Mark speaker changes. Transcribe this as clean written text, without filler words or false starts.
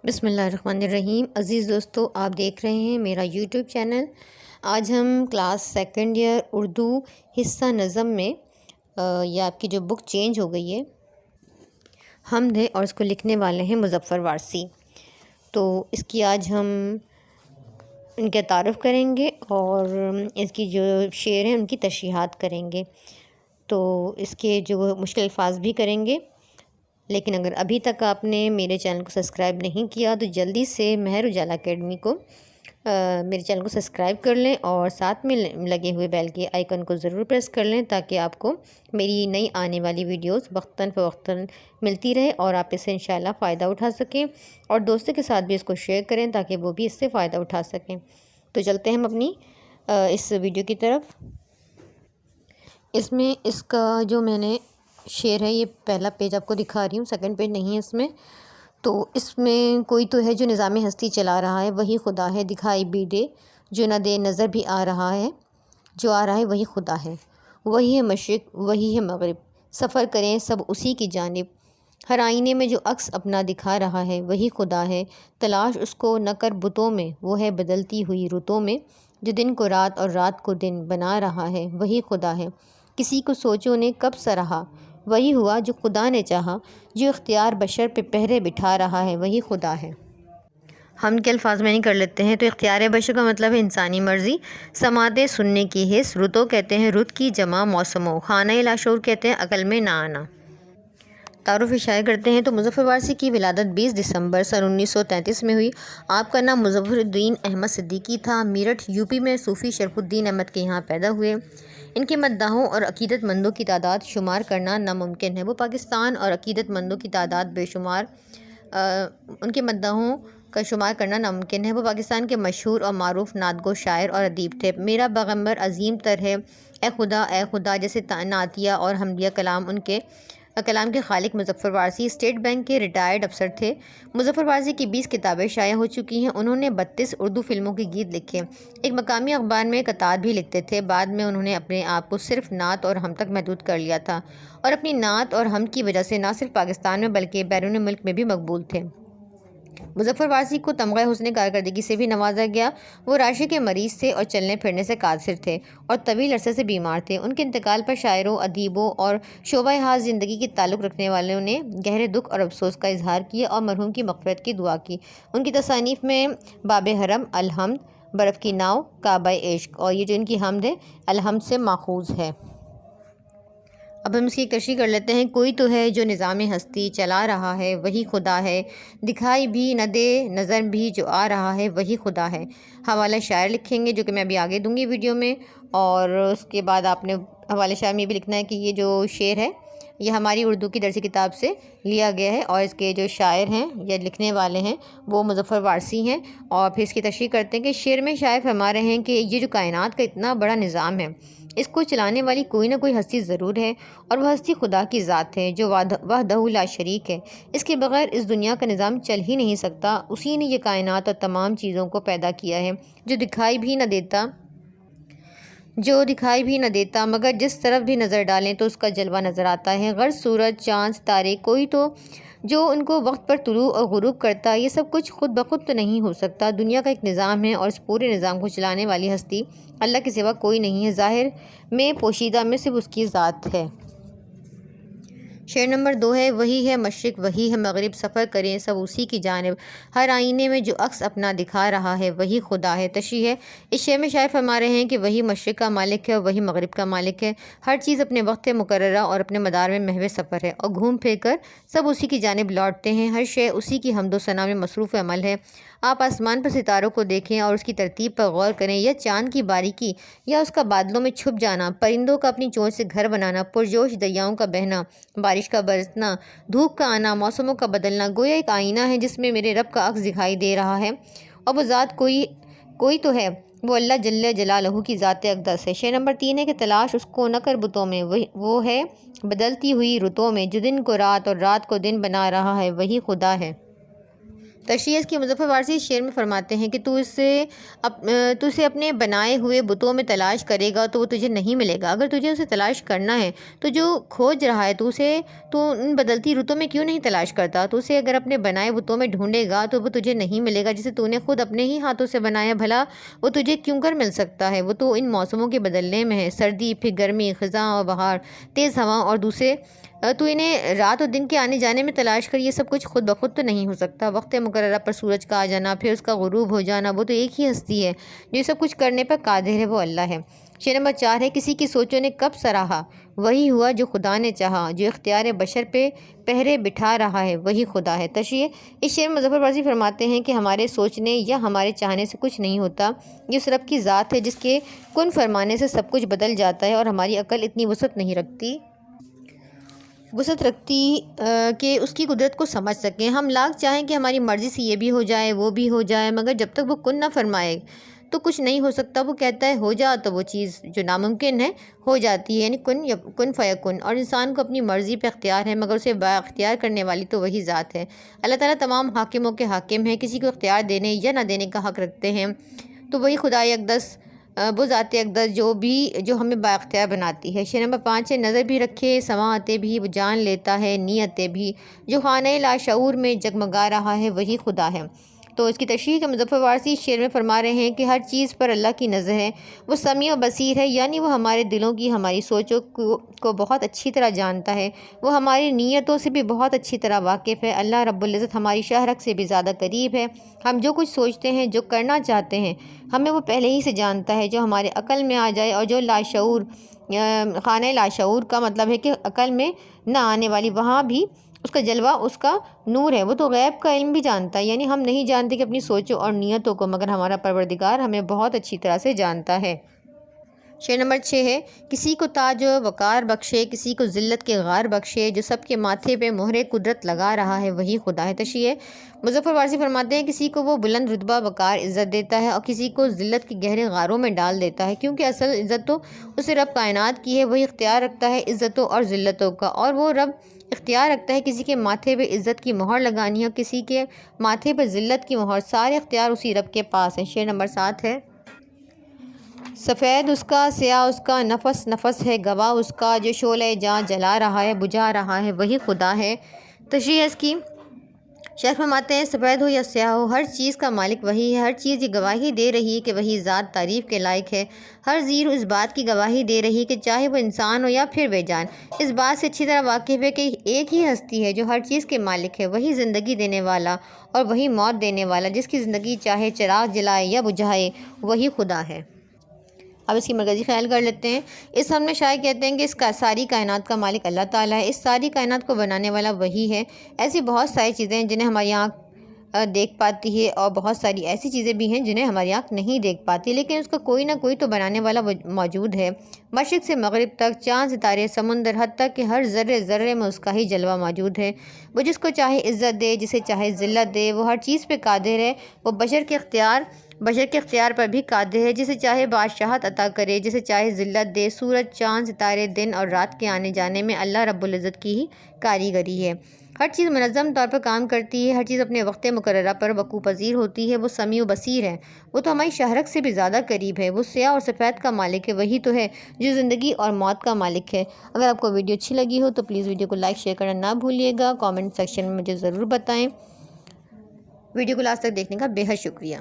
Speaker 1: بسم اللہ الرحمن الرحیم۔ عزیز دوستو، آپ دیکھ رہے ہیں میرا یوٹیوب چینل۔ آج ہم کلاس سیکنڈ ایئر اردو حصہ نظم میں یہ آپ کی جو بک چینج ہو گئی ہے حمد ہے، اور اس کو لکھنے والے ہیں مظفر وارثی۔ تو اس کی آج ہم ان کا تعارف کریں گے اور اس کی جو شعر ہیں ان کی تشریحات کریں گے، تو اس کے جو مشکل الفاظ بھی کریں گے۔ لیکن اگر ابھی تک آپ نے میرے چینل کو سبسکرائب نہیں کیا تو جلدی سے مہر اجالا اکیڈمی کو میرے چینل کو سبسکرائب کر لیں، اور ساتھ میں لگے ہوئے بیل کے آئیکن کو ضرور پریس کر لیں تاکہ آپ کو میری نئی آنے والی ویڈیوز وقتاً فوقتاً ملتی رہے اور آپ اس سے انشاءاللہ فائدہ اٹھا سکیں، اور دوستوں کے ساتھ بھی اس کو شیئر کریں تاکہ وہ بھی اس سے فائدہ اٹھا سکیں۔ تو چلتے ہیں ہم اپنی اس ویڈیو کی طرف۔ اس میں اس کا جو میں نے شعر ہے، یہ پہلا پیج آپ کو دکھا رہی ہوں، سیکنڈ پیج نہیں ہے اس میں۔ تو اس میں کوئی تو ہے جو نظام ہستی چلا رہا ہے، وہی خدا ہے، دکھائی بھی دے جو نہ دے، نظر بھی آ رہا ہے، جو آ رہا ہے وہی خدا ہے، وہی ہے مشرق وہی ہے مغرب، سفر کریں سب اسی کی جانب، ہر آئینے میں جو عکس اپنا دکھا رہا ہے وہی خدا ہے، تلاش اس کو نہ کر بتوں میں، وہ ہے بدلتی ہوئی رتوں میں، جو دن کو رات اور رات کو دن بنا رہا ہے وہی خدا ہے، کسی کو سوچوں نے کب سراہا، وہی ہوا جو خدا نے چاہا، جو اختیار بشر پہ پہرے بٹھا رہا ہے وہی خدا ہے۔ ہم کے الفاظ میں نہیں کر لیتے ہیں۔ تو اختیار بشر کا مطلب ہے انسانی مرضی، سماعت سننے کی حس، رتو کہتے ہیں رت کی جمع موسموں، خانہ لاشعور کہتے ہیں عقل میں نہ آنا۔ تعارف شائع کرتے ہیں۔ تو مظفر وارثی کی ولادت 20 دسمبر سن 1933 میں ہوئی۔ آپ کا نام مظفر الدین احمد صدیقی تھا۔ میرٹھ یوپی میں صوفی شرف الدین احمد کے یہاں پیدا ہوئے۔ ان کے مداحوں اور عقیدت مندوں کی تعداد شمار کرنا ناممکن ہے۔ وہ پاکستان اور عقیدت مندوں کی تعداد بے شمار ان کے مداحوں کا شمار کرنا ناممکن ہے۔ وہ پاکستان کے مشہور اور معروف نعت گو شاعر اور ادیب تھے۔ میرا پیغمبر عظیم تر ہے، اے خدا جیسے نعتیہ اور حمدیہ کلام کے خالق مظفر وارثی اسٹیٹ بینک کے ریٹائرڈ افسر تھے۔ مظفر وارثی کی 20 کتابیں شائع ہو چکی ہیں۔ انہوں نے 32 اردو فلموں کے گیت لکھے، ایک مقامی اخبار میں قطعات بھی لکھتے تھے۔ بعد میں انہوں نے اپنے آپ کو صرف نعت اور حمد تک محدود کر لیا تھا، اور اپنی نعت اور حمد کی وجہ سے نہ صرف پاکستان میں بلکہ بیرون ملک میں بھی مقبول تھے۔ مظفر وارثی کو تمغہ حسن کارکردگی سے بھی نوازا گیا۔ وہ راشے کے مریض تھے اور چلنے پھرنے سے قاصر تھے اور طویل عرصے سے بیمار تھے۔ ان کے انتقال پر شاعروں، ادیبوں اور شعبہ خاص زندگی کے تعلق رکھنے والوں نے گہرے دکھ اور افسوس کا اظہار کیا اور مرحوم کی مغفرت کی دعا کی۔ ان کی تصانیف میں باب حرم، الحمد، برف کی ناؤ، کعبہ عشق، اور یہ جو ان کی حمد ہے الحمد سے ماخوذ ہے۔ اب ہم اس کی تشریح کر لیتے ہیں۔ کوئی تو ہے جو نظام ہستی چلا رہا ہے وہی خدا ہے، دکھائی بھی نہ دے نظر بھی جو آ رہا ہے وہی خدا ہے۔ حوالہ شاعر لکھیں گے جو کہ میں ابھی آگے دوں گی ویڈیو میں، اور اس کے بعد آپ نے حوالہ شاعر میں بھی لکھنا ہے کہ یہ جو شعر ہے یہ ہماری اردو کی درسی کتاب سے لیا گیا ہے، اور اس کے جو شاعر ہیں یا لکھنے والے ہیں وہ مظفر وارثی ہیں۔ اور پھر اس کی تشریح کرتے ہیں کہ شعر میں شاعر فرما رہے ہیں کہ یہ جو کائنات کا اتنا بڑا نظام ہے، اس کو چلانے والی کوئی نہ کوئی ہستی ضرور ہے، اور وہ ہستی خدا کی ذات ہے جو وحدہ لا شریک ہے۔ اس کے بغیر اس دنیا کا نظام چل ہی نہیں سکتا۔ اسی نے یہ کائنات اور تمام چیزوں کو پیدا کیا ہے جو دکھائی بھی نہ دیتا مگر جس طرف بھی نظر ڈالیں تو اس کا جلوہ نظر آتا ہے۔ غرض سورج، چاند، ستارے، کوئی تو جو ان کو وقت پر طلوع اور غروب کرتا، یہ سب کچھ خود بخود تو نہیں ہو سکتا۔ دنیا کا ایک نظام ہے اور اس پورے نظام کو چلانے والی ہستی اللہ کے سوا کوئی نہیں ہے، ظاہر میں پوشیدہ میں صرف اس کی ذات ہے۔ شعر نمبر 2 ہے۔ وہی ہے مشرق وہی ہے مغرب، سفر کریں سب اسی کی جانب، ہر آئینے میں جو عکس اپنا دکھا رہا ہے وہی خدا ہے۔ تشریح ہے۔ اس شعر میں شاعر فرما رہے ہیں کہ وہی مشرق کا مالک ہے اور وہی مغرب کا مالک ہے، ہر چیز اپنے وقت مقررہ اور اپنے مدار میں محو سفر ہے، اور گھوم پھر کر سب اسی کی جانب لوٹتے ہیں، ہر شے اسی کی حمد و ثنا میں مصروف عمل ہے۔ آپ آسمان پر ستاروں کو دیکھیں اور اس کی ترتیب پر غور کریں، یا چاند کی باریکی یا اس کا بادلوں میں چھپ جانا، پرندوں کا اپنی چونچ سے گھر بنانا، پرجوش دریاؤں کا بہنا، بارش کا برسنا، دھوپ کا آنا، موسموں کا بدلنا، گویا ایک آئینہ ہے جس میں میرے رب کا عکس دکھائی دے رہا ہے، اور وہ ذات کوئی تو ہے، وہ اللہ جل جلالہ کی ذات اقدس ہے۔ شعر نمبر 3 ہے کہ تلاش اس کو نہ کر بتوں میں، وہ ہے بدلتی ہوئی رتوں میں، جو دن کو رات اور رات کو دن بنا رہا ہے وہی خدا ہے۔ تشریح اس کی مظفر وارثی شعر میں فرماتے ہیں کہ تو اسے اپنے بنائے ہوئے بتوں میں تلاش کرے گا تو وہ تجھے نہیں ملے گا۔ اگر تجھے اسے تلاش کرنا ہے تو جو کھوج رہا ہے تو ان بدلتی رتوں میں کیوں نہیں تلاش کرتا؟ تو اسے اگر اپنے بنائے بتوں میں ڈھونڈے گا تو وہ تجھے نہیں ملے گا جسے تو نے خود اپنے ہی ہاتھوں سے بنایا، بھلا وہ تجھے کیوں کر مل سکتا ہے؟ وہ تو ان موسموں کے بدلنے میں ہے، سردی پھر گرمی، خزاں اور بہار، تیز ہوا اور دوسرے تو انہیں رات اور دن کے آنے جانے میں تلاش کر۔ یہ سب کچھ خود بخود تو نہیں ہو سکتا۔ وقت مقررہ پر سورج کا آ جانا پھر اس کا غروب ہو جانا، وہ تو ایک ہی ہستی ہے جو یہ سب کچھ کرنے پر قادر ہے، وہ اللہ ہے۔ شعر نمبر 4 ہے، کسی کی سوچوں نے کب سراہا وہی ہوا جو خدا نے چاہا، جو اختیار بشر پہ پہرے بٹھا رہا ہے وہی خدا ہے۔ تشریح اس شعر میں مظفر وارثی فرماتے ہیں کہ ہمارے سوچنے یا ہمارے چاہنے سے کچھ نہیں ہوتا، یہ اس رب کی ذات ہے جس کے کن فرمانے سے سب کچھ بدل جاتا ہے، اور ہماری عقل اتنی وسعت رکھتی کہ اس کی قدرت کو سمجھ سکیں۔ ہم لاکھ چاہیں کہ ہماری مرضی سے یہ بھی ہو جائے وہ بھی ہو جائے، مگر جب تک وہ کن نہ فرمائے تو کچھ نہیں ہو سکتا۔ وہ کہتا ہے ہو جا تو وہ چیز جو ناممکن ہے ہو جاتی ہے، یعنی کن فیکن۔ اور انسان کو اپنی مرضی پہ اختیار ہے، مگر اسے با اختیار کرنے والی تو وہی ذات ہے۔ اللہ تعالیٰ تمام حاکموں کے حاکم ہیں، کسی کو اختیار دینے یا نہ دینے کا حق رکھتے ہیں، تو وہی خدائے اقدس، وہ ذات اقدس جو ہمیں با اختیار بناتی ہے۔ شعر نمبر 5 ہے، نظر بھی رکھے سماعتیں بھی، وہ جان لیتا ہے نیتیں بھی، جو خانہ لاشعور میں جگمگا رہا ہے وہی خدا ہے۔ تو اس کی تشریح کے مظفر وارثی شعر میں فرما رہے ہیں کہ ہر چیز پر اللہ کی نظر ہے، وہ سمیع و بصیر ہے، یعنی وہ ہمارے دلوں کی، ہماری سوچوں کو بہت اچھی طرح جانتا ہے، وہ ہماری نیتوں سے بھی بہت اچھی طرح واقف ہے۔ اللہ رب العزت ہماری شہرک سے بھی زیادہ قریب ہے۔ ہم جو کچھ سوچتے ہیں، جو کرنا چاہتے ہیں، ہمیں وہ پہلے ہی سے جانتا ہے۔ جو ہمارے عقل میں آ جائے اور جو لاشعور، خانہ لاشعور کا مطلب ہے کہ عقل میں نہ آنے والی، وہاں بھی اس کا جلوہ، اس کا نور ہے، وہ تو غیب کا علم بھی جانتا ہے، یعنی ہم نہیں جانتے کہ اپنی سوچوں اور نیتوں کو، مگر ہمارا پروردگار ہمیں بہت اچھی طرح سے جانتا ہے۔ شعر نمبر 6 ہے، کسی کو تاج و وقار بخشے، کسی کو ذلت کے غار بخشے، جو سب کے ماتھے پہ مہر قدرت لگا رہا ہے وہی خدا ہے۔ تشریح مظفر وارثی فرماتے ہیں، کسی کو وہ بلند رتبہ وقار عزت دیتا ہے اور کسی کو ذلت کے گہرے غاروں میں ڈال دیتا ہے، کیونکہ اصل عزت تو اسے رب کائنات کی ہے، وہی اختیار رکھتا ہے عزتوں اور ذلتوں کا، اور وہ رب اختیار رکھتا ہے کسی کے ماتھے پہ عزت کی مہر لگانی اور کسی کے ماتھے پہ ذلت کی مہر، سارے اختیار اسی رب کے پاس ہیں۔ شعر نمبر 7 ہے، سفید اس کا سیاہ اس کا، نفس نفس ہے گواہ اس کا، جو شعلہ جاں جلا رہا ہے بجھا رہا ہے وہی خدا ہے۔ تشریح اس کی شیخ فرماتے ہیں، سفید ہو یا سیاہ ہو، ہر چیز کا مالک وہی ہے، ہر چیز یہ گواہی دے رہی ہے کہ وہی ذات تعریف کے لائق ہے، ہر زیر اس بات کی گواہی دے رہی ہے کہ چاہے وہ انسان ہو یا پھر بے جان، اس بات سے اچھی طرح واقف ہے کہ ایک ہی ہستی ہے جو ہر چیز کے مالک ہے، وہی زندگی دینے والا اور وہی موت دینے والا، جس کی زندگی چاہے چراغ جلائے یا بجھائے وہی خدا ہے۔ اب اس کی مرکزی خیال کر لیتے ہیں۔ اس ہم میں شاعر کہتے ہیں کہ اس کا ساری کائنات کا مالک اللہ تعالیٰ ہے، اس ساری کائنات کو بنانے والا وہی ہے۔ ایسی بہت ساری چیزیں ہیں جنہیں ہماری آنکھ دیکھ پاتی ہے، اور بہت ساری ایسی چیزیں بھی ہیں جنہیں ہماری آنکھ نہیں دیکھ پاتی، لیکن اس کا کوئی نہ کوئی تو بنانے والا موجود ہے۔ مشرق سے مغرب تک، چاند ستارے سمندر، حتیٰ تک کہ ہر ذرے ذرے میں اس کا ہی جلوہ موجود ہے۔ وہ جس کو چاہے عزت دے، جسے چاہے ذلت دے، وہ ہر چیز پہ قادر ہے۔ وہ بشر کے اختیار پر بھی قادر ہے، جسے چاہے بادشاہت عطا کرے، جسے چاہے ذلت دے۔ سورج، چاند، ستارے، دن اور رات کے آنے جانے میں اللہ رب العزت کی ہی کاریگری ہے۔ ہر چیز منظم طور پر کام کرتی ہے، ہر چیز اپنے وقت مقررہ پر وقوع پذیر ہوتی ہے۔ وہ سمیع و بصیر ہے، وہ تو ہماری شہرک سے بھی زیادہ قریب ہے۔ وہ سیاہ اور سفید کا مالک ہے، وہی تو ہے جو زندگی اور موت کا مالک ہے۔ اگر آپ کو ویڈیو اچھی لگی ہو تو پلیز ویڈیو کو لائک شیئر کرنا نہ بھولیے گا، کامنٹ سیکشن میں مجھے ضرور بتائیں۔ ویڈیو کو لاسٹ تک دیکھنے کا بے حد شکریہ۔